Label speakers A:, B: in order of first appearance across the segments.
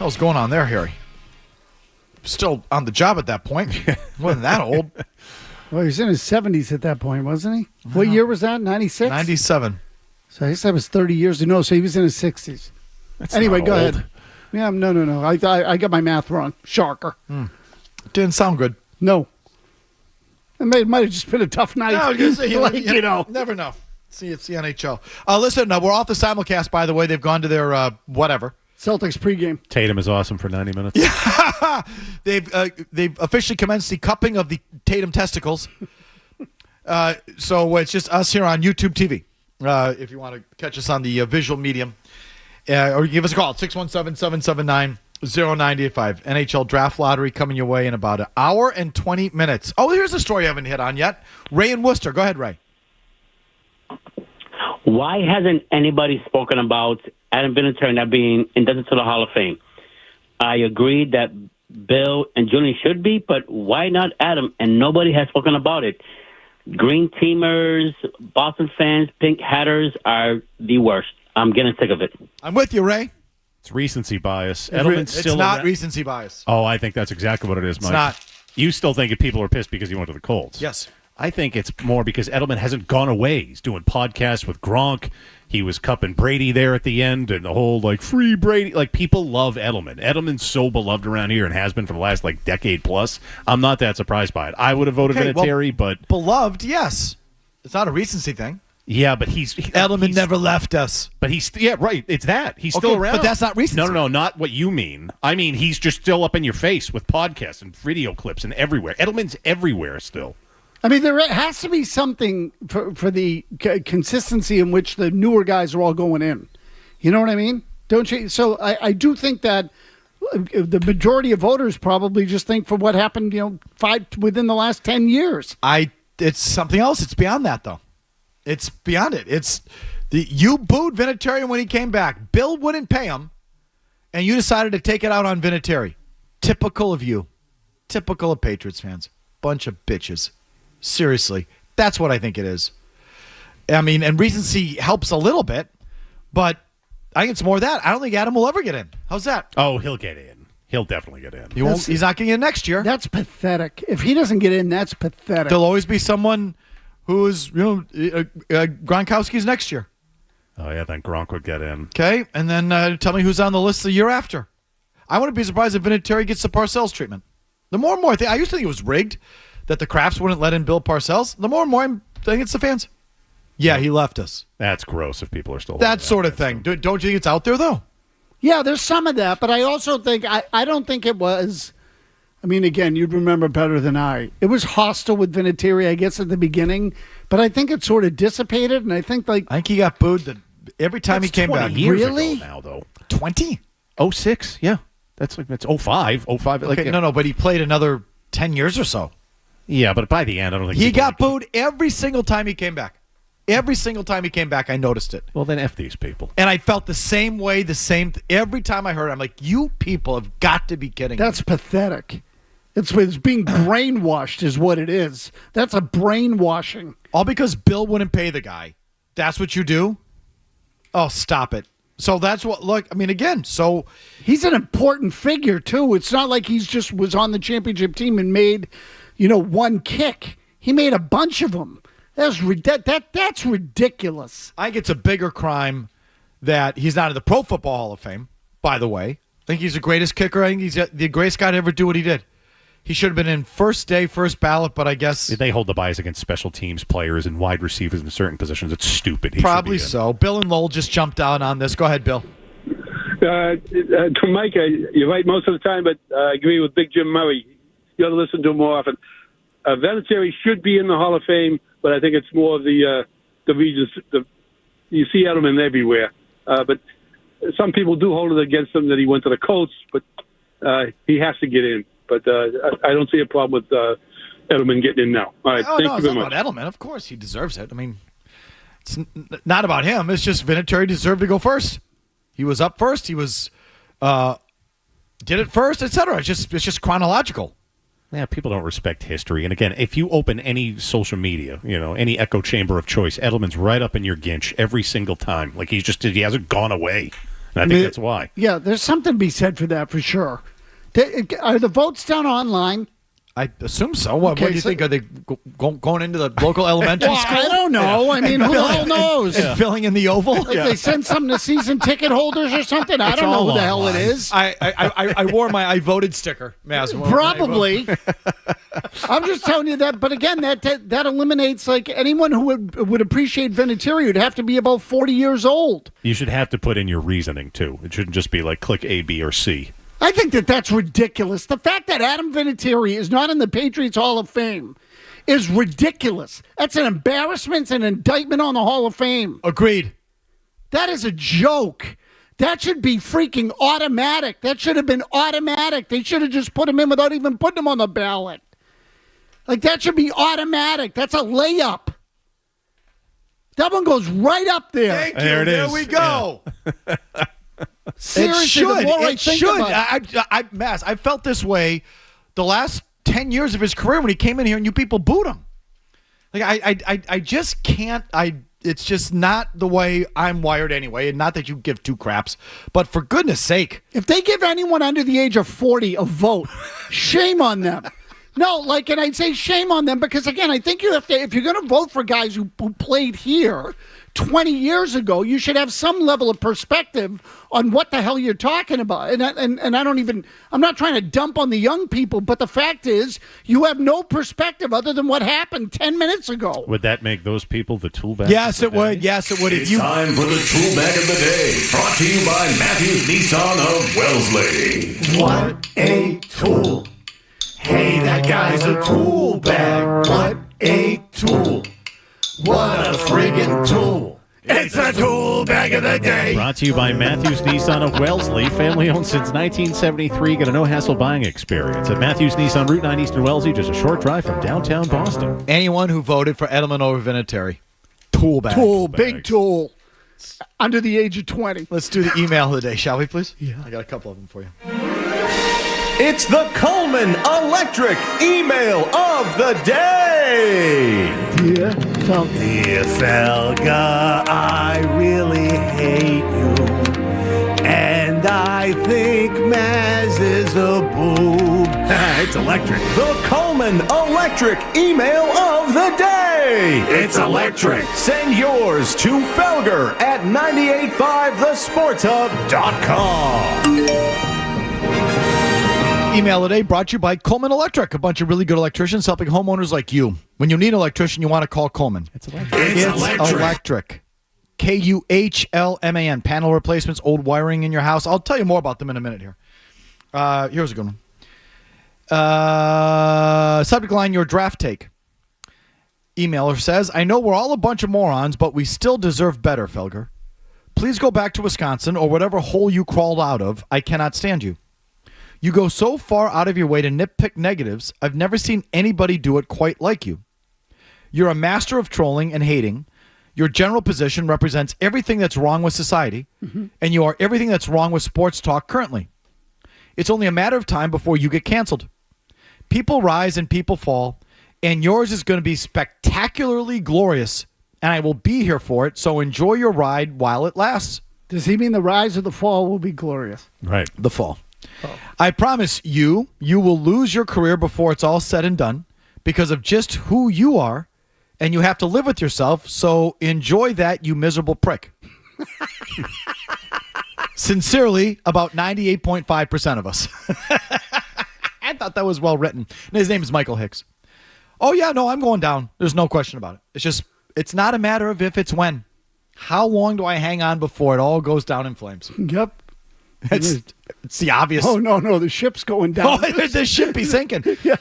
A: hell's going on there, Harry? Still on the job at that point. Wasn't that old.
B: Well, he was in his 70s at that point, wasn't he? What year was that? 96?
A: 97.
B: So I guess that was 30 years ago. No, so he was in his 60s. Anyway, go ahead. Yeah, no. I got my math wrong. Sharker.
A: Didn't sound good.
B: No. It might have just been a tough night.
A: No, I was gonna say,
B: you know.
A: Never know. See, it's the NHL. Listen, we're off the simulcast, by the way. They've gone to their whatever.
B: Celtics pregame.
C: Tatum is awesome for 90 minutes.
A: Yeah. They've officially commenced the cupping of the Tatum testicles. So it's just us here on YouTube TV. If you want to catch us on the visual medium. Or give us a call at 617-779-0985. NHL Draft Lottery coming your way in about an hour and 20 minutes. Oh, here's a story I haven't hit on yet. Ray in Worcester. Go ahead, Ray.
D: Why hasn't anybody spoken about Adam Vinatieri not being inducted to the Hall of Fame? I agree that Bill and Julian should be, but why not Adam? And nobody has spoken about it. Green teamers, Boston fans, pink hatters are the worst. I'm getting sick of it.
A: I'm with you, Ray.
C: It's recency bias.
A: It's not recency bias.
C: Oh, I think that's exactly what it is, Mike.
A: It's not.
C: You still think that people are pissed because he went to the Colts.
A: Yes.
C: I think it's more because Edelman hasn't gone away. He's doing podcasts with Gronk. He was cupping Brady there at the end, and the whole, free Brady. People love Edelman. Edelman's so beloved around here and has been for the last, decade plus. I'm not that surprised by it. I would have voted Vinatieri, but...
A: Beloved, yes. It's not a recency thing.
C: Yeah, but
A: Edelman never left us.
C: But right. It's that. He's still around.
A: But that's not recency.
C: No, not what you mean. I mean, he's just still up in your face with podcasts and video clips and everywhere. Edelman's everywhere still.
B: I mean, there has to be something for the consistency in which the newer guys are all going in. You know what I mean? Don't you? So I do think that the majority of voters probably just think for what happened, within the last 10 years.
A: It's something else. It's beyond that, though. It's beyond it. You booed Vinatieri when he came back. Bill wouldn't pay him, and you decided to take it out on Vinatieri. Typical of you. Typical of Patriots fans. Bunch of bitches. Seriously. That's what I think it is. I mean, and recency helps a little bit, but I think it's more that. I don't think Adam will ever get in. How's that?
C: Oh, he'll get in. He'll definitely get in.
A: He's not getting in next year.
B: That's pathetic. If he doesn't get in, that's pathetic.
A: There'll always be someone who is, Gronkowski's next year.
C: Oh, yeah, then Gronk would get in.
A: Okay, and then tell me who's on the list the year after. I wouldn't be surprised if Vinatieri gets the Parcells treatment. The more and more I used to think it was rigged that the Crafts wouldn't let in Bill Parcells. The more and more I'm thinking it's the fans. Yeah, he left us.
C: That's gross if people are still...
A: That sort of thing. Don't you think it's out there, though?
B: Yeah, there's some of that, but I also think... I don't think it was... I mean, again, you'd remember better than I. It was hostile with Vinatieri, I guess, at the beginning, but I think it sort of dissipated, and I think
A: he got booed every time he came back.
C: Years
B: really?
C: Ago now, though.
A: 20?
C: 06, yeah. That's 05.
A: Okay, no, but he played another 10 years or so.
C: Yeah, but by the end, I don't think...
A: He got booed every single time he came back. Every single time he came back, I noticed it.
C: Well, then F these people.
A: And I felt the same way, every time I heard it, I'm like, you people have got to be kidding me.
B: That's pathetic. It's being brainwashed is what it is. That's a brainwashing.
A: All because Bill wouldn't pay the guy. That's what you do? Oh, stop it. So that's what, look, I mean, again, so...
B: He's an important figure, too. It's not like he's just was on the championship team and made, one kick. He made a bunch of them. That's ridiculous.
A: I think it's a bigger crime that he's not in the Pro Football Hall of Fame, by the way. I think he's the greatest kicker. I think he's the greatest guy to ever do what he did. He should have been in first ballot, but I guess...
C: They hold the bias against special teams players and wide receivers in certain positions. It's stupid.
A: Probably so. Bill and Lowell just jumped out on this. Go ahead, Bill.
E: To Mike, you're right most of the time, but I agree with Big Jim Murray. You ought to listen to him more often. Vinatieri should be in the Hall of Fame, but I think it's more of the regions. You see Edelman everywhere. But some people do hold it against him that he went to the Colts, but he has to get in. But I don't see a problem with Edelman getting in now. All right, thank you very much.
A: It's not about Edelman. Of course, he deserves it. I mean, it's not about him. It's just Vinatieri deserved to go first. He was up first. He was did it first, etc. It's just chronological.
C: Yeah, people don't respect history. And again, if you open any social media, any echo chamber of choice, Edelman's right up in your ginch every single time. He hasn't gone away. And I think that's why.
B: Yeah, there's something to be said for that, for sure. Are the votes done online?
A: I assume so. What
B: Okay,
A: do you
B: so-
A: think? Are they going into the local elementary
B: Well,
A: school?
B: I don't know. I mean, who the hell knows?
A: And filling in the oval?
B: Like they send something to season ticket holders or something. I don't know
C: all
B: who the hell
C: online.
B: it is.
A: I wore my I voted sticker, Mazz. when I
B: Probably. I'm just telling you that. But again, that eliminates like anyone who would appreciate Vinatieri would have to be about 40 years old.
C: You should have to put in your reasoning, too. It shouldn't just be like click A, B, or C.
B: I think that's ridiculous. The fact that Adam Vinatieri is not in the Patriots Hall of Fame is ridiculous. That's an embarrassment, an indictment on the Hall of Fame.
A: Agreed.
B: That is a joke. That should be freaking automatic. That should have been automatic. They should have just put him in without even putting him on the ballot. Like, that should be automatic. That's a layup. That one goes right up there.
A: Thank you.
C: There it
A: There
C: is.
A: we go.
B: Seriously,
A: it should.
B: the more I
A: It
B: think
A: should.
B: about it.
A: Mazz, I felt this way the last 10 years of his career when he came in here and you people booed him. Like I just can't. It's just not the way I'm wired anyway. And not that you give two craps, but for goodness sake,
B: If they give anyone under the age of 40 a vote, shame on them. No, like, and I'd say shame on them because, again, I think you have to, if you're going to vote for guys who played here 20 years ago, you should have some level of perspective on what the hell you're talking about. And I don't even, I'm not trying to dump on the young people, but the fact is you have no perspective other than what happened 10 minutes ago.
C: Would that make those people the tool bag?
A: yes, it would. Yes, it would. If
F: It's
A: you
F: time for the tool bag of the day, brought to you by Matthews Nissan of Wellesley.
G: What a tool. Hey, that guy's a tool bag. What a tool. What a friggin' tool. It's a tool bag of the day.
C: Brought to you by Matthews Nissan of Wellesley, family owned since 1973. Get a no-hassle buying experience at Matthews Nissan, Route 9 East in Wellesley, just a short drive from downtown Boston.
A: anyone who voted for Edelman over Vinatieri, tool bag.
B: Tool,
C: bags.
B: big tool. Under the age of 20.
A: Let's do the email of the day, shall we, please? Yeah, I got a couple of them for you.
F: It's the Coleman Electric email of the day.
B: Yeah, felt
G: Dear Felga, I really hate you. And I think Mazz is a boob. It's electric.
F: The Coleman Electric email of the day.
G: It's electric.
F: Send yours to Felger at 985thesportshub.com.
A: Email today brought to you by Coleman Electric, a bunch of really good electricians helping homeowners like you. When you need an electrician, you want to call Coleman.
G: It's electric.
A: Kuhlman. Panel replacements, old wiring in your house. I'll tell you more about them in a minute here. Here's a good one. Subject line, your draft take. Emailer says, I know we're all a bunch of morons, but we still deserve better, Felger. Please go back to Wisconsin or whatever hole you crawled out of. I cannot stand you. You go so far out of your way to nitpick negatives, I've never seen anybody do it quite like you. You're a master of trolling and hating. Your general position represents everything that's wrong with society, and you are everything that's wrong with sports talk currently. It's only a matter of time before you get canceled. People rise and people fall, and yours is going to be spectacularly glorious, and I will be here for it, so enjoy your ride while it lasts.
B: Does he mean the rise or the fall will be glorious?
C: Right.
A: The fall. I promise you will lose your career before it's all said and done because of just who you are, and you have to live with yourself, so enjoy that, you miserable prick. Sincerely, about 98.5% of us. I thought that was well written. And his name is Michael Hicks. Oh, yeah, no, I'm going down. There's no question about it. It's just, it's not a matter of if, it's when. How long do I hang on before it all goes down in flames?
B: Yep.
A: It's the obvious.
B: Oh, no, the ship's going down.
A: Oh, the ship be sinking.
B: Yeah,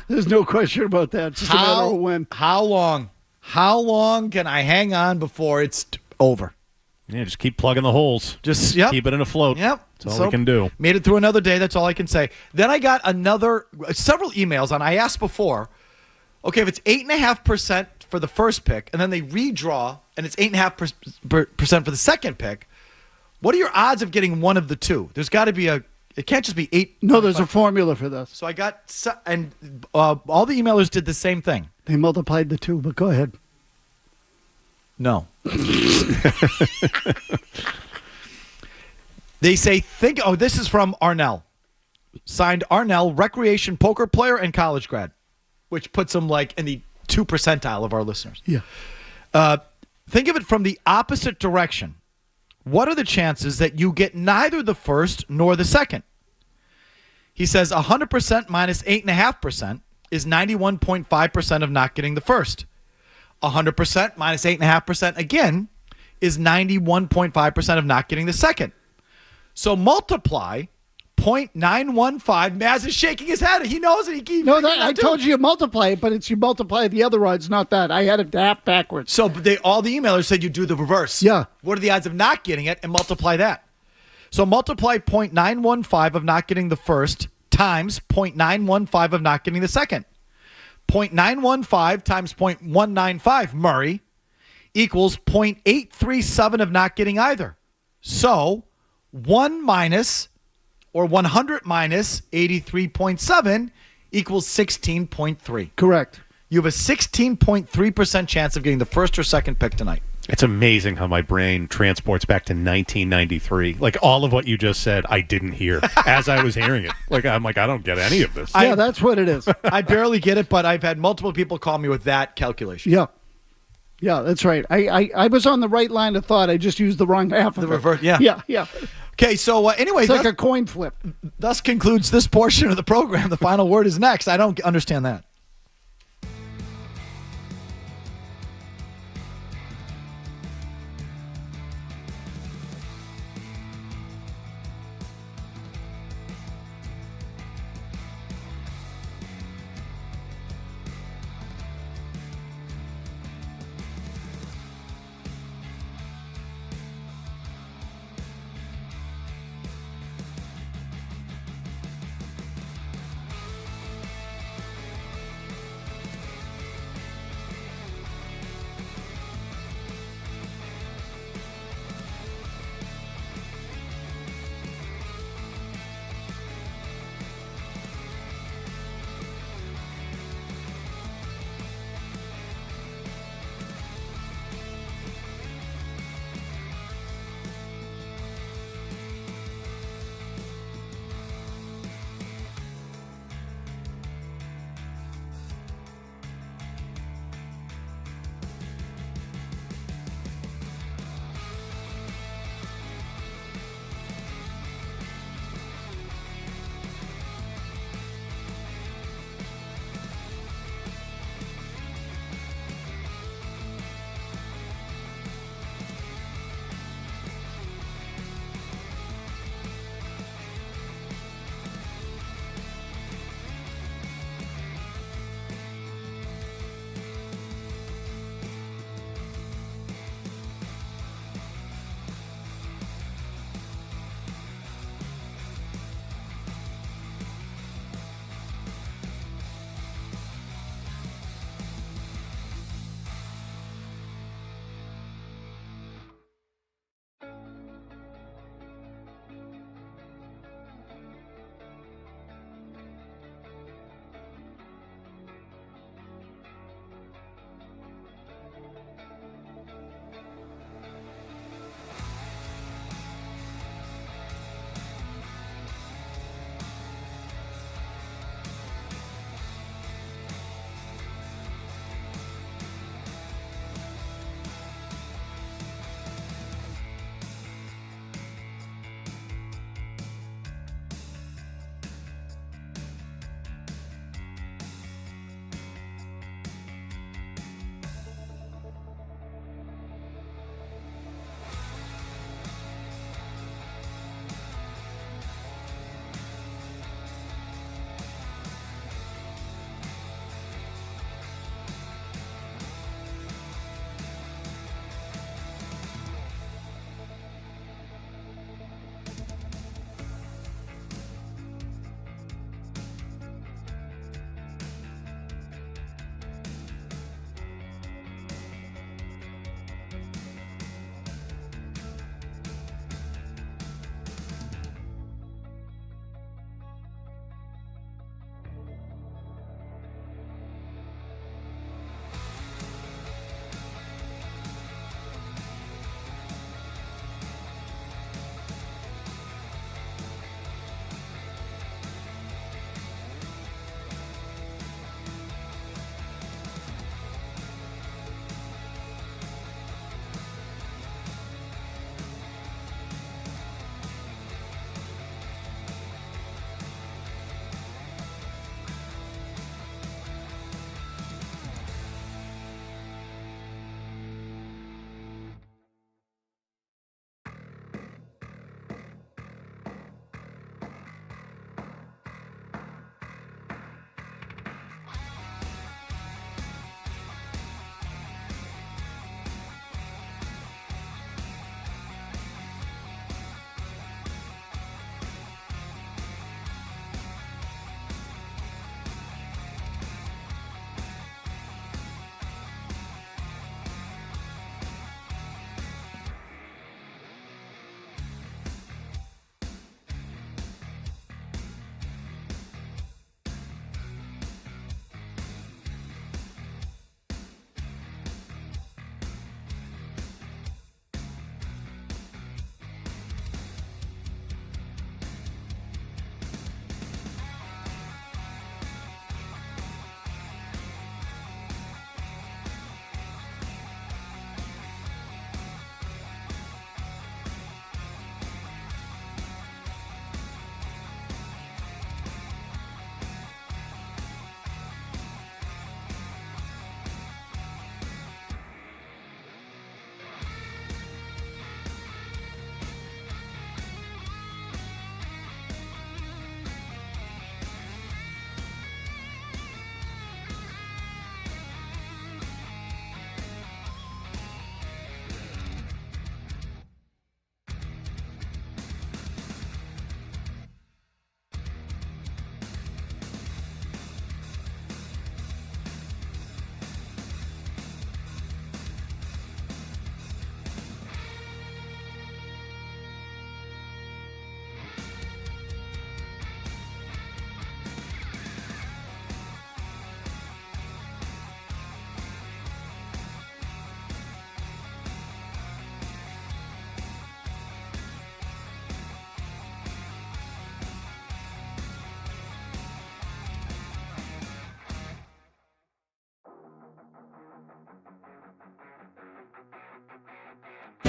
B: there's no question about that. It's just a matter of when.
A: How long? How long can I hang on before it's over?
C: Yeah, just keep plugging the holes.
A: Just
C: Keep it in a float.
A: Yep.
C: That's all we can do.
A: Made it through another day. That's all I can say. Then I got several emails, and I asked before, okay, if it's 8.5% for the first pick, and then they redraw, and it's 8.5% for the second pick, what are your odds of getting one of the two? There's got to be it can't just be 8.
B: No, there's a formula for this.
A: So I got, all the emailers did the same thing.
B: They multiplied the two, but go ahead.
A: No. They say, this is from Arnell. Signed Arnell, recreation poker player and college grad, which puts him like in the 2 percentile of our listeners.
B: Yeah.
A: Think of it from the opposite direction. What are the chances that you get neither the first nor the second? He says 100% minus 8.5% is 91.5% of not getting the first. 100% minus 8.5% again is 91.5% of not getting the second. So multiply 0.915. Mazz is shaking his head. He knows it. He keeps
B: I told you multiply it, but it's you multiply the other odds, not that. I had it half backwards.
A: So all the emailers said you do the reverse.
B: Yeah.
A: What are the odds of not getting it, and multiply that? So multiply 0.915 of not getting the first times 0.915 of not getting the second. 0.915 times 0.195, Murray, equals 0.837 of not getting either. So 100 minus 83.7 equals 16.3.
B: Correct.
A: You have a 16.3% chance of getting the first or second pick tonight.
C: It's amazing how my brain transports back to 1993. Like, all of what you just said, I didn't hear as I was hearing it. I'm like, I don't get any of this.
B: Yeah, that's what it is.
A: I barely get it, but I've had multiple people call me with that calculation.
B: Yeah. Yeah, that's right. I was on the right line of thought. I just used the wrong half of
A: The
B: it.
A: reverse, yeah.
B: Yeah.
A: Okay, so anyway,
B: It's like a coin flip.
A: thus concludes this portion of the program. The final word is next. I don't understand that.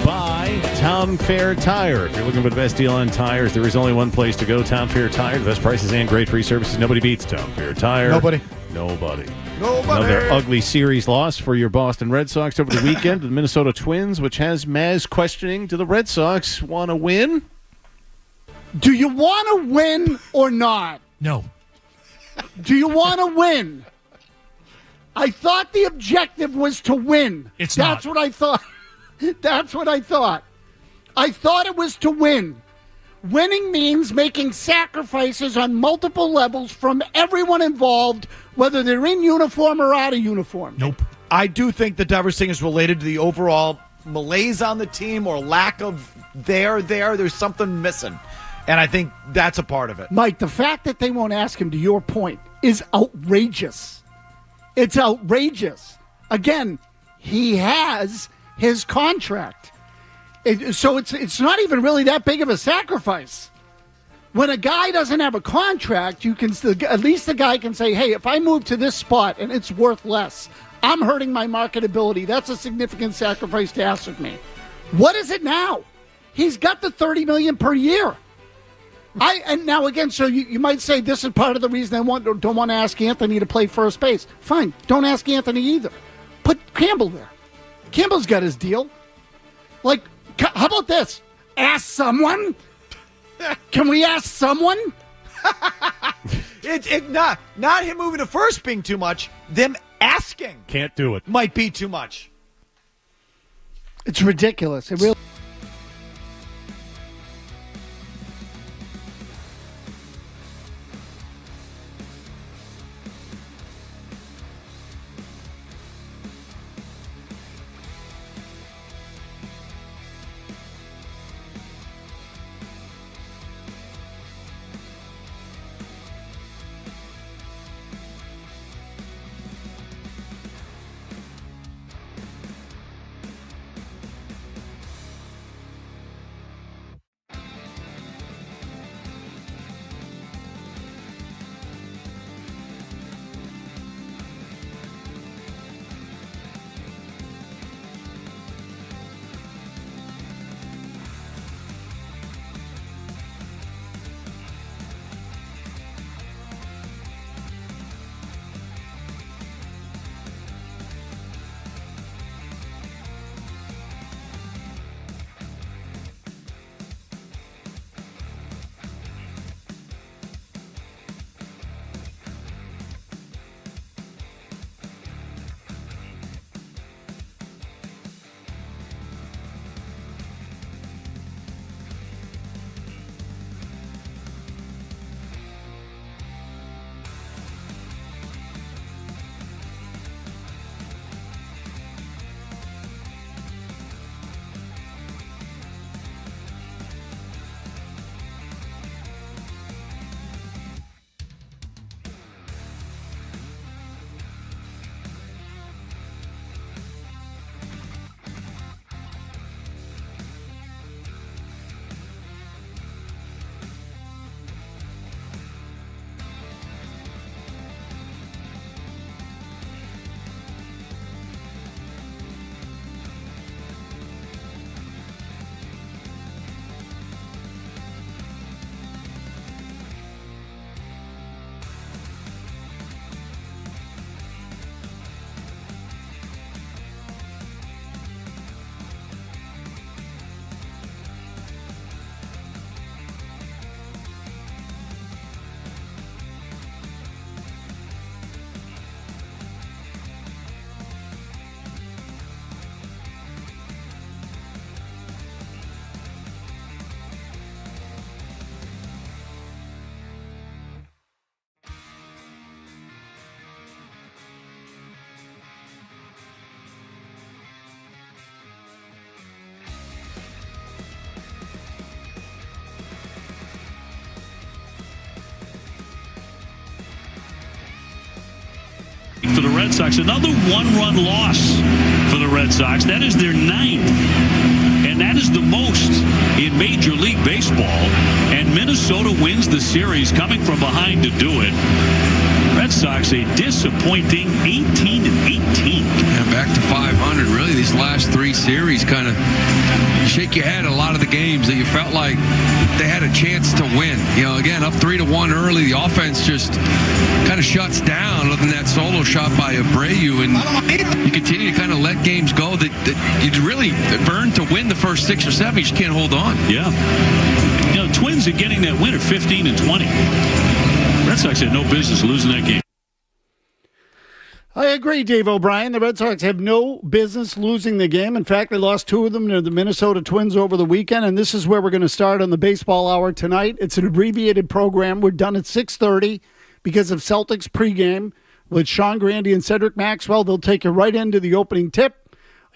C: by Town Fair Tire. If you're looking for the best deal on tires, there is only one place to go, Town Fair Tire. The best prices and great free services. Nobody beats Town Fair Tire.
A: Nobody.
C: Another ugly series loss for your Boston Red Sox over the weekend. The Minnesota Twins, which has Mazz questioning, do the Red Sox want to win?
B: Do you want to win or not?
G: No.
B: Do you want to win? I thought the objective was to win. That's what I thought. That's what I thought. I thought it was to win. Winning means making sacrifices on multiple levels from everyone involved, whether they're in uniform or out of uniform.
G: Nope.
A: I do think the Devers thing is related to the overall malaise on the team or lack of there. There's something missing. And I think that's a part of it.
B: Mike, the fact that they won't ask him, to your point, is outrageous. It's outrageous. Again, he has his contract. So it's not even really that big of a sacrifice. When a guy doesn't have a contract, you can at least the guy can say, hey, if I move to this spot and it's worth less, I'm hurting my marketability. That's a significant sacrifice to ask of me. What is it now? He's got the $30 million per year. And now again, so you might say this is part of the reason I don't want to ask Anthony to play first base. Fine, don't ask Anthony either. Put Campbell there. Campbell's got his deal. Like, how about this? Ask someone. Can we ask someone?
A: Not him moving to first being too much. Them asking
C: Can't do it.
A: might be too much.
B: It's ridiculous. It really.
H: For the Red Sox, another one-run loss for the Red Sox. That is their 9th, and that is the most in Major League Baseball. And Minnesota wins the series, coming from behind to do it. Red Sox a disappointing 18-18.
I: Yeah, back to 500. Really, these last 3 series kind of shake your head. A lot of the games that you felt like they had a chance to win. Again, up 3-1 early. The offense just kind of shuts down. Other than that solo shot by Abreu, and you continue to kind of let games go that you'd really burned to win the first 6 or 7. You just can't hold on.
H: Yeah. Twins are getting that win at 15-20. Red Sox had no business losing that game.
B: I agree, Dave O'Brien. The Red Sox have no business losing the game. In fact, they lost 2 of them to the Minnesota Twins over the weekend, and this is where we're going to start on the Baseball Hour tonight. It's an abbreviated program. We're done at 6:30 because of Celtics pregame with Sean Grandy and Cedric Maxwell. They'll take you right into the opening tip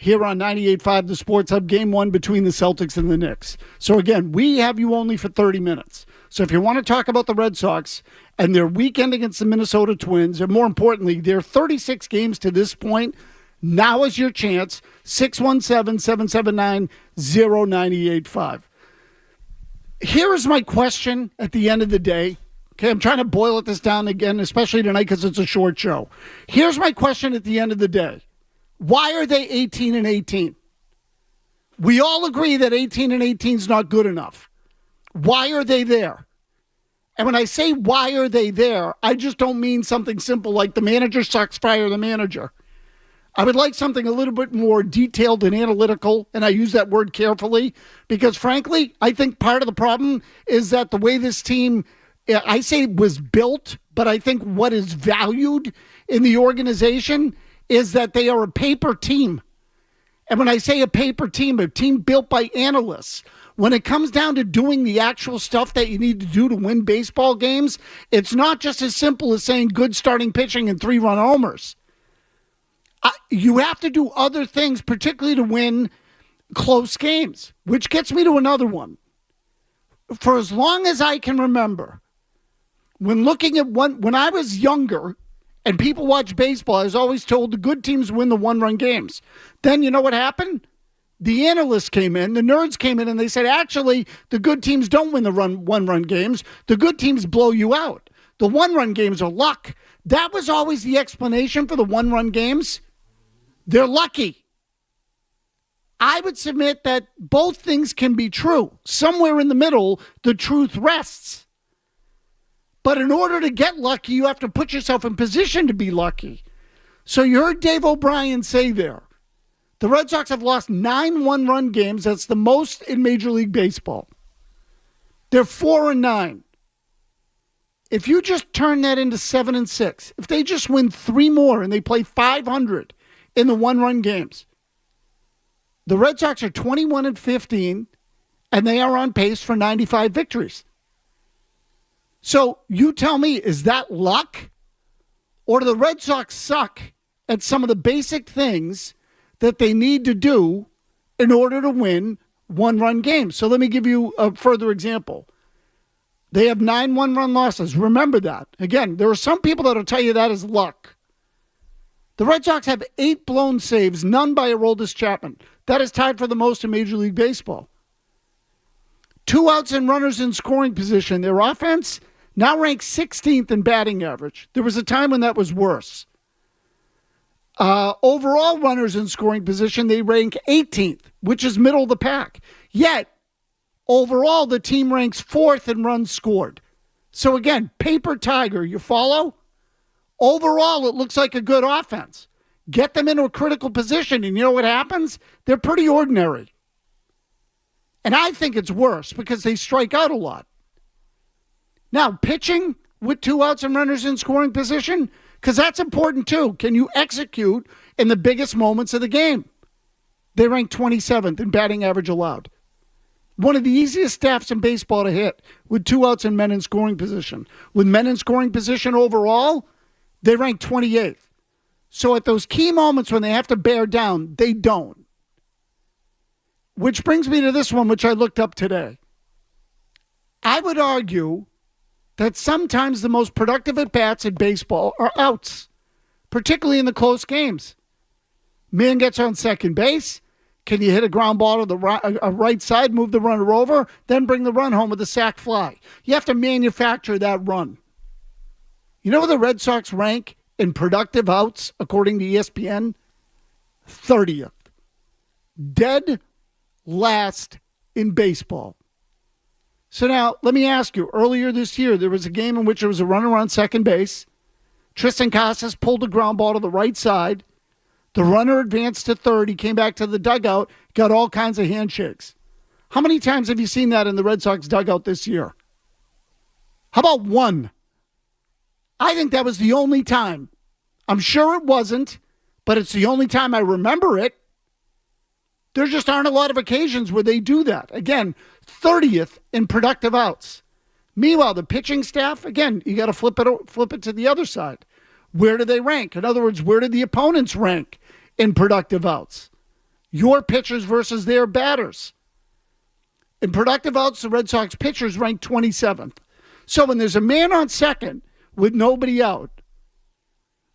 B: here on 98.5 The Sports Hub, Game 1 between the Celtics and the Knicks. So again, we have you only for 30 minutes. So if you want to talk about the Red Sox and their weekend against the Minnesota Twins, and more importantly, their 36 games to this point, now is your chance. 617-779-0985. Here is my question at the end of the day. Okay, I'm trying to boil this down again, especially tonight because it's a short show. Here's my question at the end of the day. Why are they 18-18? We all agree that 18-18 is not good enough. Why are they there? And when I say why are they there, I just don't mean something simple like the manager sucks, fire the manager. I would like something a little bit more detailed and analytical, and I use that word carefully because, frankly, I think part of the problem is that the way this team, I say was built, but I think what is valued in the organization is that they are a paper team. And when I say a paper team, a team built by analysts, when it comes down to doing the actual stuff that you need to do to win baseball games, it's not just as simple as saying good starting pitching and 3-run homers. You have to do other things, particularly to win close games, which gets me to another one. For as long as I can remember, when looking at when I was younger, and people watch baseball, I was always told the good teams win the 1-run games. Then you know what happened? The analysts came in, the nerds came in, and they said, actually, the good teams don't win the 1-run games. The good teams blow you out. The 1-run games are luck. That was always the explanation for the 1-run games. They're lucky. I would submit that both things can be true. Somewhere in the middle, the truth rests. But in order to get lucky, you have to put yourself in position to be lucky. So you heard Dave O'Brien say there, the Red Sox have lost 9 1-run games. That's the most in Major League Baseball. They're 4-9. If you just turn that into 7-6, if they just win 3 more and they play 500 in the 1-run games, the Red Sox are 21-15, and they are on pace for 95 victories. So you tell me, is that luck? Or do the Red Sox suck at some of the basic things that they need to do in order to win 1-run games? So let me give you a further example. They have 9 1-run losses. Remember that. Again, there are some people that will tell you that is luck. The Red Sox have 8 blown saves, none by Aroldis Chapman. That is tied for the most in Major League Baseball. 2 outs and runners in scoring position. Their offense now ranks 16th in batting average. There was a time when that was worse. Overall runners in scoring position, they rank 18th, which is middle of the pack. Yet, overall, the team ranks 4th in runs scored. So again, paper tiger, you follow? Overall, it looks like a good offense. Get them into a critical position, and you know what happens? They're pretty ordinary. And I think it's worse because they strike out a lot. Now, pitching with 2 outs and runners in scoring position, because that's important too. Can you execute in the biggest moments of the game? They rank 27th in batting average allowed. One of the easiest staffs in baseball to hit with 2 outs and men in scoring position. With men in scoring position overall, they rank 28th. So at those key moments when they have to bear down, they don't. Which brings me to this one, which I looked up today. I would argue that sometimes the most productive at-bats in baseball are outs, particularly in the close games. Man gets on second base. Can you hit a ground ball to the right side, move the runner over, then bring the run home with a sac fly? You have to manufacture that run. You know where the Red Sox rank in productive outs according to ESPN? 30th. Dead last in baseball. So now, let me ask you, earlier this year, there was a game in which there was a runner on second base. Tristan Casas pulled a ground ball to the right side. The runner advanced to third. He came back to the dugout, got all kinds of handshakes. How many times have you seen that in the Red Sox dugout this year? How about one? I think that was the only time. I'm sure it wasn't, but it's the only time I remember it. There just aren't a lot of occasions where they do that. Again, 30th in productive outs. Meanwhile, the pitching staff, again, you got to flip it to the other side. Where do they rank? In other words, where did the opponents rank in productive outs? Your pitchers versus their batters. In productive outs, the Red Sox pitchers rank 27th. So when there's a man on second with nobody out,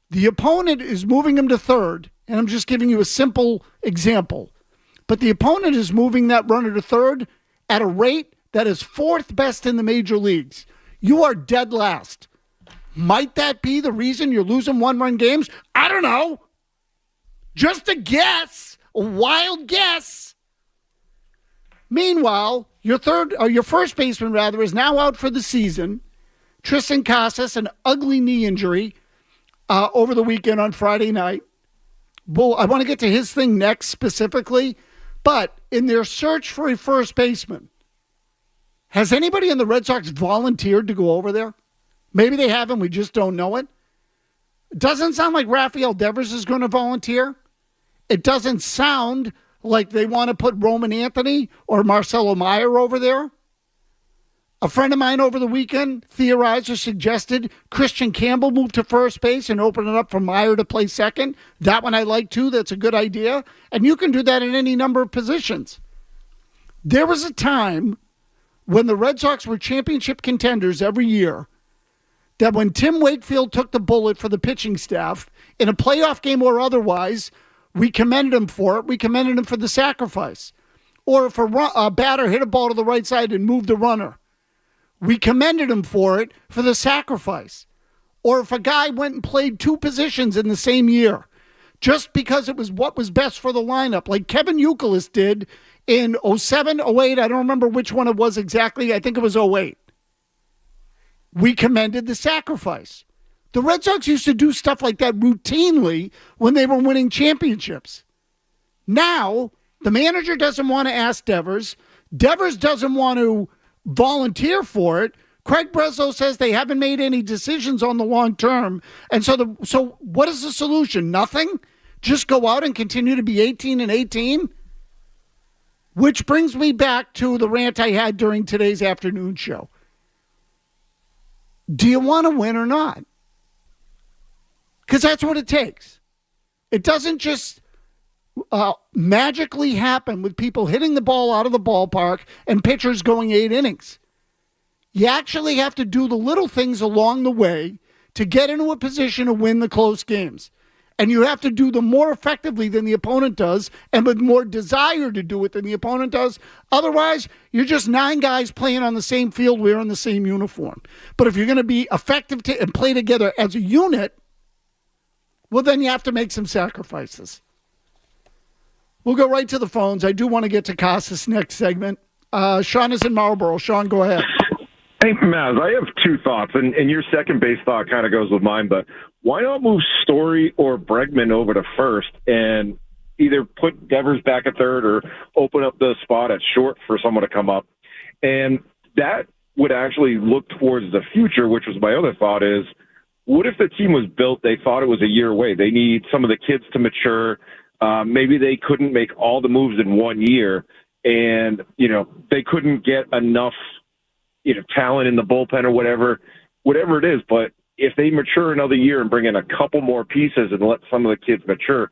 B: the opponent is moving him to third, and I'm just giving you a simple example. But the opponent is moving that runner to third at a rate that is fourth best in the major leagues. You are dead last. Might that be the reason you're losing one-run games? I don't know. Just a guess, a wild guess. Meanwhile, your first baseman is now out for the season. Tristan Casas, an ugly knee injury over the weekend on Friday night. Well, I want to get to his thing next specifically, but in their search for a first baseman, has anybody in the Red Sox volunteered to go over there? Maybe they haven't. We just don't know it. It doesn't sound like Rafael Devers is going to volunteer. It doesn't sound like they want to put Roman Anthony or Marcelo Meyer over there. A friend of mine over the weekend theorized or suggested Christian Campbell move to first base and open it up for Meyer to play second. That one I like too. That's a good idea. And you can do that in any number of positions. There was a time when the Red Sox were championship contenders every year that when Tim Wakefield took the bullet for the pitching staff in a playoff game or otherwise, we commended him for it. We commended him for the sacrifice. Or if a batter hit a ball to the right side and moved the runner, we commended him for it for the sacrifice. Or if a guy went and played two positions in the same year, just because it was what was best for the lineup, like Kevin Youkilis did in 07, 08. I don't remember which one it was exactly. I think it was 08. We commended the sacrifice. The Red Sox used to do stuff like that routinely when they were winning championships. Now, the manager doesn't want to ask Devers. Devers doesn't want to volunteer for it. Craig Breslow says they haven't made any decisions on the long term. And so what is the solution? Nothing? Just go out and continue to be 18-18? Which brings me back to the rant I had during today's afternoon show. Do you want to win or not? Because that's what it takes. It doesn't just magically happen with people hitting the ball out of the ballpark and pitchers going 8 innings. You actually have to do the little things along the way to get into a position to win the close games. And you have to do them more effectively than the opponent does and with more desire to do it than the opponent does. Otherwise, you're just 9 guys playing on the same field wearing the same uniform. But if you're going to be effective and play together as a unit, well, then you have to make some sacrifices. We'll go right to the phones. I do want to get to Casas next segment. Sean is in Marlboro. Sean, go ahead.
J: Hey, Mazz, I have 2 thoughts, and your second base thought kind of goes with mine, but why not move Story or Bregman over to first and either put Devers back at third or open up the spot at short for someone to come up? And that would actually look towards the future, which was my other thought is, what if the team was built, they thought it was a year away? They need some of the kids to mature. Maybe they couldn't make all the moves in 1 year, and, they couldn't get enough talent in the bullpen or whatever it is. But if they mature another year and bring in a couple more pieces and let some of the kids mature,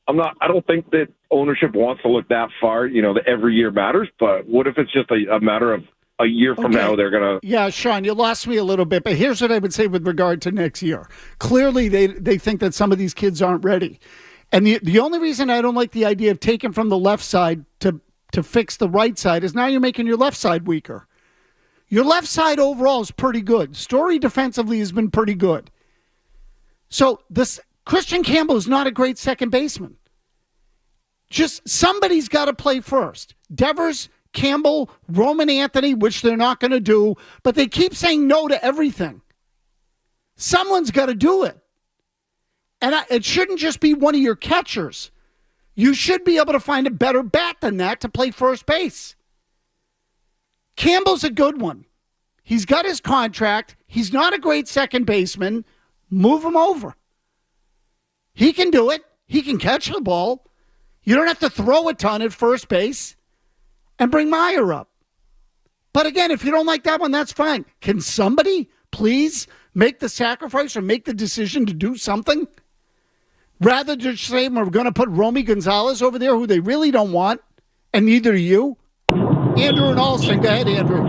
J: I don't think that ownership wants to look that far, that every year matters. But what if it's just a matter of a year from now they're going to...
B: Yeah, Sean, you lost me a little bit, but here's what I would say with regard to next year. Clearly, they think that some of these kids aren't ready. And the only reason I don't like the idea of taking from the left side to fix the right side is now you're making your left side weaker. Your left side overall is pretty good. Story defensively has been pretty good. So this Christian Campbell is not a great second baseman. Just somebody's got to play first. Devers, Campbell, Roman Anthony, which they're not going to do, but they keep saying no to everything. Someone's got to do it. And it shouldn't just be one of your catchers. You should be able to find a better bat than that to play first base. Campbell's a good one. He's got his contract. He's not a great second baseman. Move him over. He can do it. He can catch the ball. You don't have to throw a ton at first base and bring Meyer up. But again, if you don't like that one, that's fine. Can somebody please make the sacrifice or make the decision to do something? Rather than just say we're going to put Romy Gonzalez over there, who they really don't want, and neither do you. Andrew and Alston, go ahead, Andrew.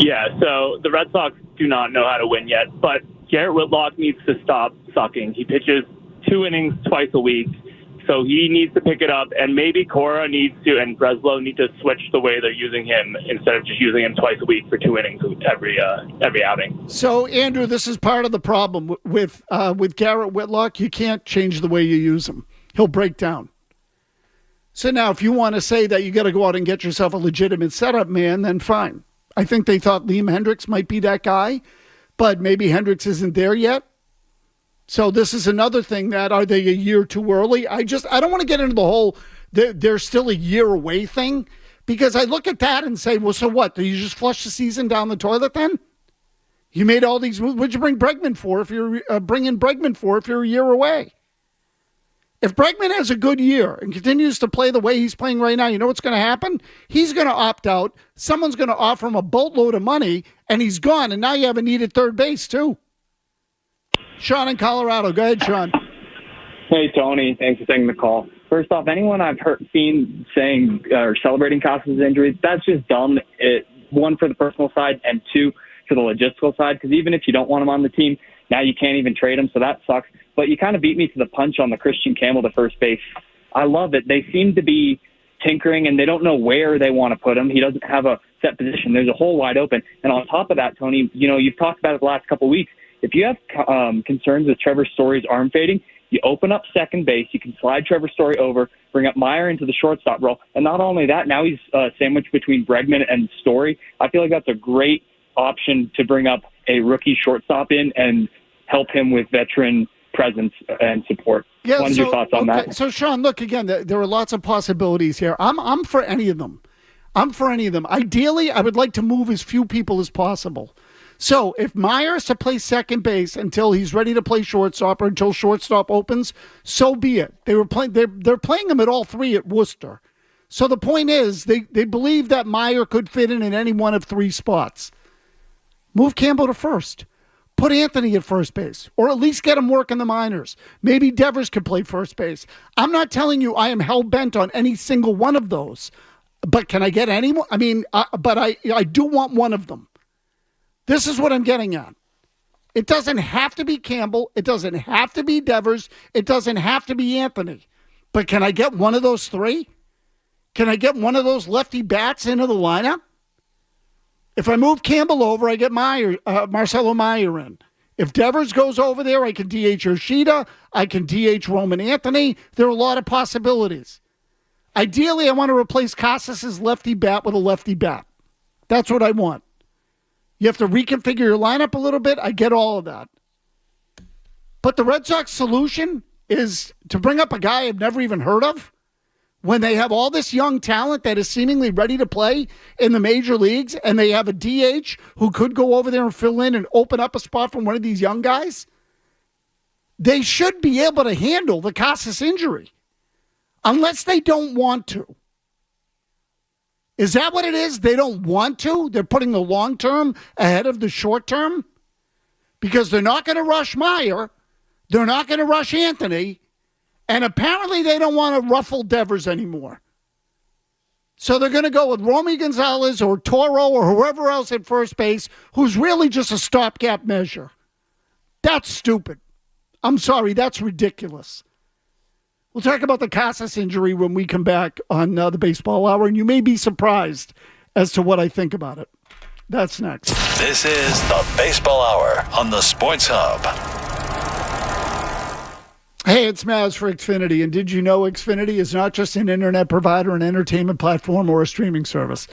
K: Yeah, so the Red Sox do not know how to win yet, but Garrett Whitlock needs to stop sucking. He pitches 2 innings twice a week, so he needs to pick it up, and maybe Cora needs to and Breslow need to switch the way they're using him instead of just using him twice a week for 2 innings every outing.
B: So, Andrew, this is part of the problem with Garrett Whitlock. You can't change the way you use him. He'll break down. So now, if you want to say that you got to go out and get yourself a legitimate setup man, then fine. I think they thought Liam Hendricks might be that guy, but maybe Hendricks isn't there yet. So this is another thing that, are they a year too early? I don't want to get into the whole, they're still a year away thing, because I look at that and say, well, so what? Do you just flush the season down the toilet then? You made all these moves. What'd you bring Bregman for if you're bringing Bregman for if you're a year away? If Bregman has a good year and continues to play the way he's playing right now, you know what's going to happen? He's going to opt out. Someone's going to offer him a boatload of money, and he's gone. And now you have a needed third base, too. Sean in Colorado. Go ahead, Sean.
L: Hey, Tony. Thanks for taking the call. First off, anyone I've seen saying or celebrating Casas' injuries, that's just dumb. One, for the personal side, and two, for the logistical side, because even if you don't want him on the team, now you can't even trade him, so that sucks. But you kind of beat me to the punch on the Christian Campbell to first base. I love it. They seem to be tinkering, and they don't know where they want to put him. He doesn't have a set position. There's a hole wide open. And on top of that, Tony, you've talked about it the last couple of weeks. If you have concerns with Trevor Story's arm fading, you open up second base. You can slide Trevor Story over, bring up Meyer into the shortstop role. And not only that, now he's sandwiched between Bregman and Story. I feel like that's a great option to bring up a rookie shortstop in and help him with veteran presence and support.
B: Yeah,
L: what are your thoughts on that?
B: So, Sean, look, again, there are lots of possibilities here. I'm for any of them. Ideally, I would like to move as few people as possible. So if Meyer is to play second base until he's ready to play shortstop or until shortstop opens, so be it. They're playing him at all three at Worcester. So the point is they believe that Meyer could fit in any one of three spots. Move Campbell to first. Put Anthony at first base, or at least get him work in the minors. Maybe Devers could play first base. I'm not telling you I am hell-bent on any single one of those, but can I get any more? I mean, but I do want one of them. This is what I'm getting at. It doesn't have to be Campbell. It doesn't have to be Devers. It doesn't have to be Anthony. But can I get one of those three? Can I get one of those lefty bats into the lineup? If I move Campbell over, I get Marcelo Meyer in. If Devers goes over there, I can DH Yoshida. I can DH Roman Anthony. There are a lot of possibilities. Ideally, I want to replace Casas' lefty bat with a lefty bat. That's what I want. You have to reconfigure your lineup a little bit. I get all of that. But the Red Sox solution is to bring up a guy I've never even heard of when they have all this young talent that is seemingly ready to play in the major leagues, and they have a DH who could go over there and fill in and open up a spot from one of these young guys. They should be able to handle the Casas injury unless they don't want to. Is that what it is? They don't want to? They're putting the long term ahead of the short term? Because they're not going to rush Meyer. They're not going to rush Anthony. And apparently they don't want to ruffle Devers anymore. So they're going to go with Romy Gonzalez or Toro or whoever else at first base who's really just a stopgap measure. That's stupid. I'm sorry, that's ridiculous. We'll talk about the Casas injury when we come back on the Baseball Hour, and you may be surprised as to what I think about it. That's next.
M: This is the Baseball Hour on the Sports Hub.
B: Hey, it's Mazz for Xfinity. And did you know Xfinity is not just an internet provider, an entertainment platform, or a streaming service?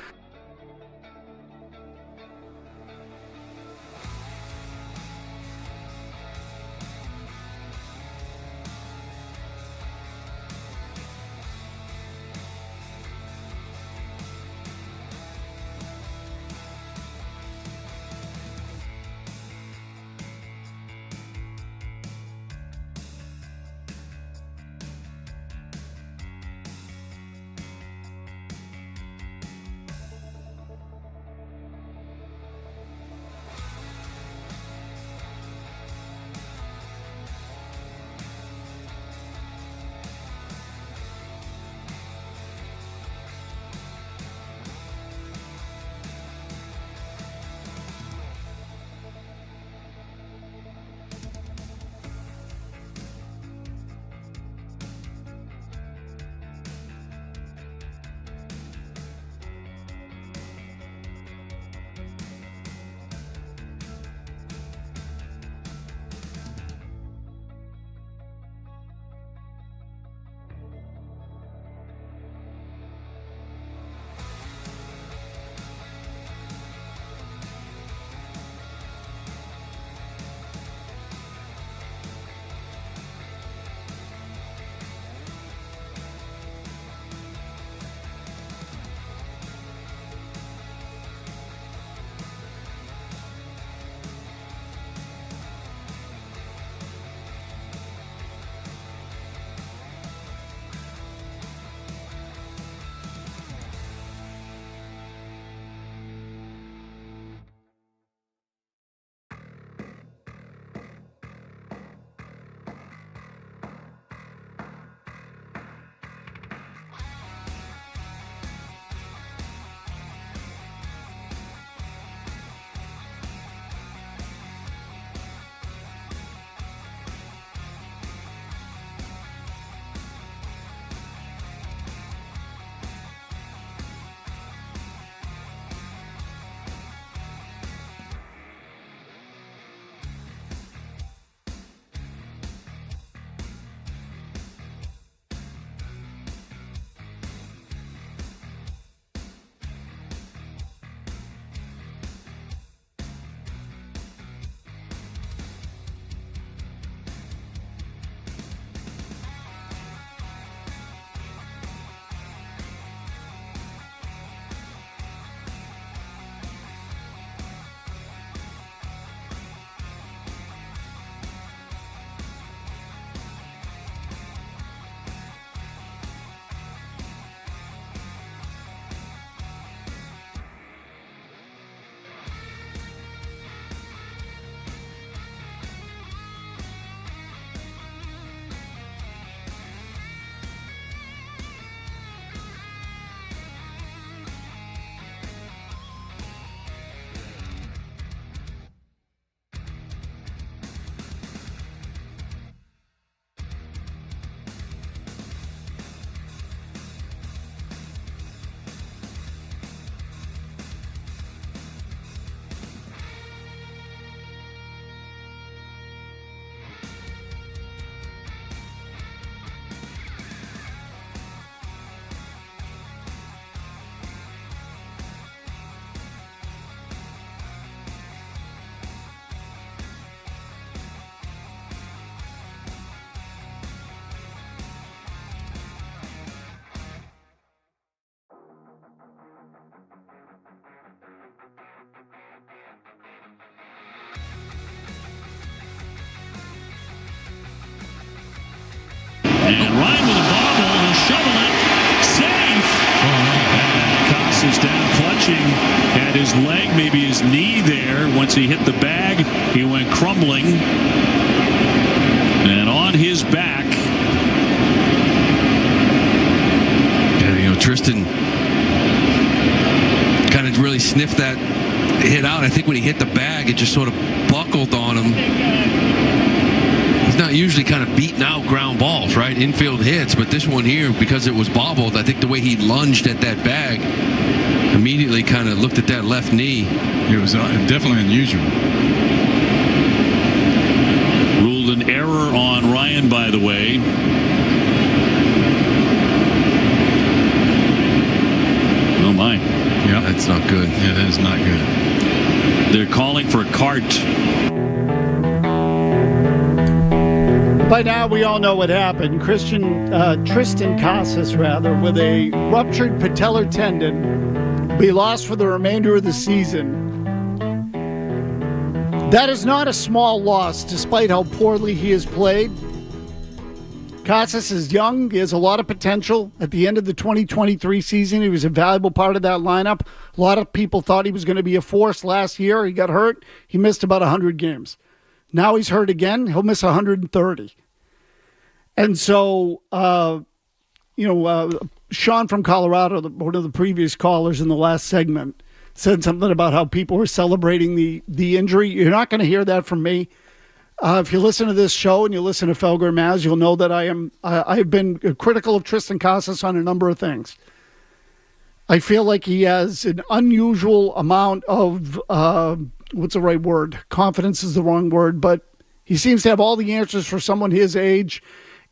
H: And Ryan with a bobble, he'll shovel it, safe. And Casas down clutching at his leg, maybe his knee there. Once he hit the bag, he went crumbling. And on his back.
I: Yeah, Tristan kind of really sniffed that hit out. I think when he hit the bag, it just sort of buckled on him. He's not usually kind of beating out ground balls, right? Infield hits, but this one here, because it was bobbled, I think the way he lunged at that bag, immediately kind of looked at that left knee.
M: It was definitely unusual.
H: Ruled a an error on Ryan, by the way. Oh, my.
I: Yeah, that's not good. Yeah, that is not good.
H: They're calling for a cart.
B: By now, we all know what happened. Tristan Casas, with a ruptured patellar tendon, will be lost for the remainder of the season. That is not a small loss, despite how poorly he has played. Casas is young. He has a lot of potential. At the end of the 2023 season, he was a valuable part of that lineup. A lot of people thought he was going to be a force last year. He got hurt. He missed about 100 games. Now he's hurt again. He'll miss 130. And so, Sean from Colorado, one of the previous callers in the last segment, said something about how people were celebrating the injury. You're not going to hear that from me. If you listen to this show and you listen to Felger and Mazz, you'll know that I've been critical of Tristan Casas on a number of things. I feel like he has an unusual amount of, what's the right word? Confidence is the wrong word, but he seems to have all the answers for someone his age,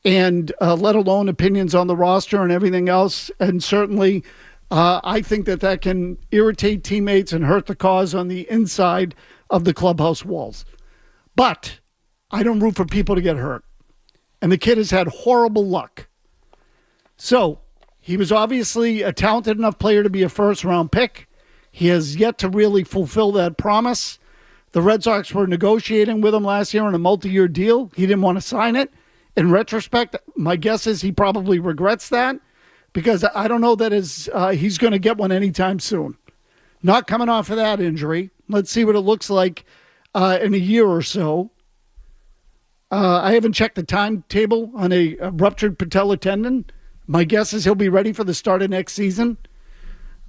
B: and let alone opinions on the roster and everything else. And certainly I think that can irritate teammates and hurt the cause on the inside of the clubhouse walls. But I don't root for people to get hurt. And the kid has had horrible luck. So he was obviously a talented enough player to be a first-round pick. He has yet to really fulfill that promise. The Red Sox were negotiating with him last year on a multi-year deal. He didn't want to sign it. In retrospect, my guess is he probably regrets that, because I don't know that he's going to get one anytime soon. Not coming off of that injury. Let's see what it looks like in a year or so. I haven't checked the timetable on a ruptured patellar tendon. My guess is he'll be ready for the start of next season.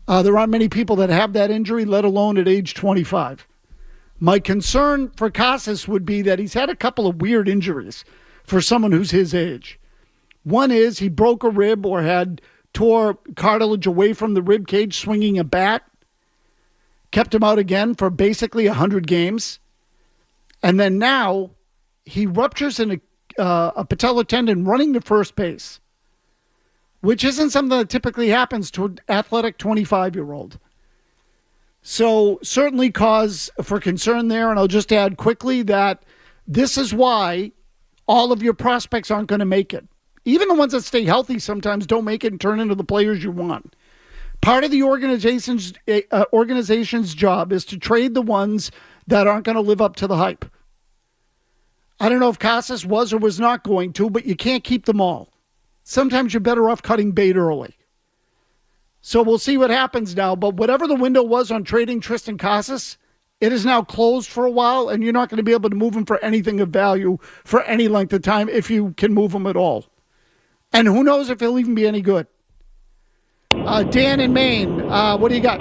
B: There aren't many people that have that injury, let alone at age 25. My concern for Casas would be that he's had a couple of weird injuries for someone who's his age. One is he broke a rib or had tore cartilage away from the rib cage swinging a bat. Kept him out again for basically 100 games. And then now he ruptures a patellar tendon running to first base, which isn't something that typically happens to an athletic 25-year-old. So certainly cause for concern there. And I'll just add quickly that this is why all of your prospects aren't going to make it. Even the ones that stay healthy sometimes don't make it and turn into the players you want. Part of the organization's job is to trade the ones that aren't going to live up to the hype. I don't know if Casas was or was not going to, but you can't keep them all. Sometimes you're better off cutting bait early. So we'll see what happens now. But whatever the window was on trading Tristan Casas, it is now closed for a while, and you're not going to be able to move him for anything of value for any length of time if you can move him at all. And who knows if he'll even be any good. Dan in Maine, what do you got?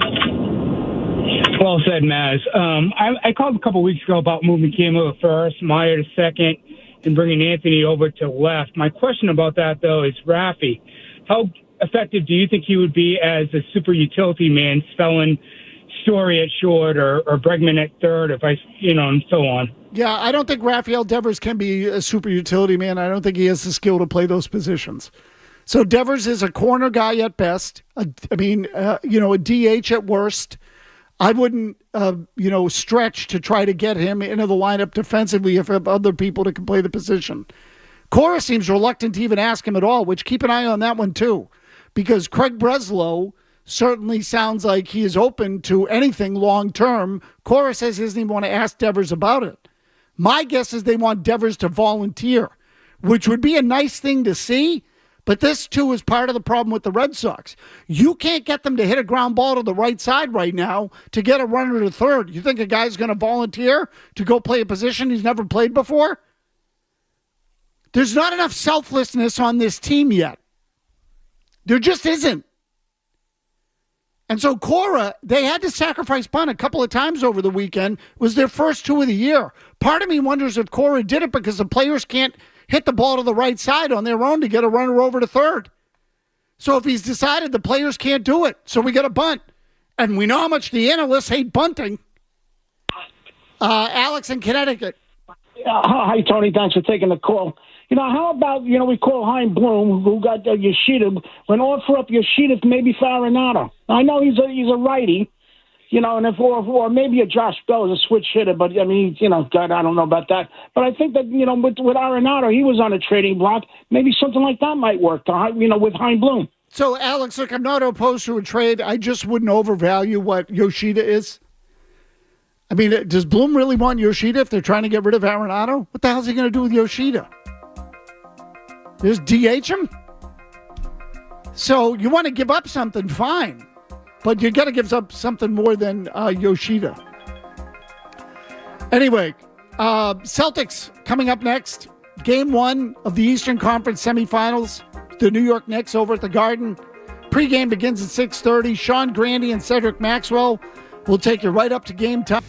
M: Well said, Mazz. I called a couple weeks ago about moving Kimo to first, Meyer to second, and bringing Anthony over to left. My question about that, though, is Raffy. How effective do you think he would be as a super utility man, spelling Story at short or Bregman at third, and so on?
B: Yeah, I don't think Rafael Devers can be a super utility man. I don't think he has the skill to play those positions. So Devers is a corner guy at best. A DH at worst. I wouldn't, stretch to try to get him into the lineup defensively if other people that can play the position. Cora seems reluctant to even ask him at all, which keep an eye on that one too, because Craig Breslow certainly sounds like he is open to anything long-term. Cora says he doesn't even want to ask Devers about it. My guess is they want Devers to volunteer, which would be a nice thing to see, but this, too, is part of the problem with the Red Sox. You can't get them to hit a ground ball to the right side right now to get a runner to third. You think a guy's going to volunteer to go play a position he's never played before? There's not enough selflessness on this team yet. There just isn't. And so Cora, they had to sacrifice bunt a couple of times over the weekend. It was their first two of the year. Part of me wonders if Cora did it because the players can't hit the ball to the right side on their own to get a runner over to third. So if he's decided the players can't do it, so we got a bunt. And we know how much the analysts hate bunting. Alex in Connecticut.
N: Hi, Tony. Thanks for taking the call. How about, we call Hein Bloom, who got Yoshida, went offer up Yoshida maybe for Arenado. I know he's a righty, and or maybe a Josh Bell is a switch hitter, but God, I don't know about that. But I think that, with Arenado, he was on a trading block. Maybe something like that might work, with Hein Bloom.
B: So, Alex, look, I'm not opposed to a trade. I just wouldn't overvalue what Yoshida is. I mean, does Bloom really want Yoshida if they're trying to get rid of Arenado? What the hell is he going to do with Yoshida? Just DH him? So you want to give up something, fine. But you got to give up something more than Yoshida. Anyway, Celtics coming up next. Game 1 of the Eastern Conference semifinals. The New York Knicks over at the Garden. Pre-game begins at 6:30. Sean Grandy and Cedric Maxwell will take you right up to game time.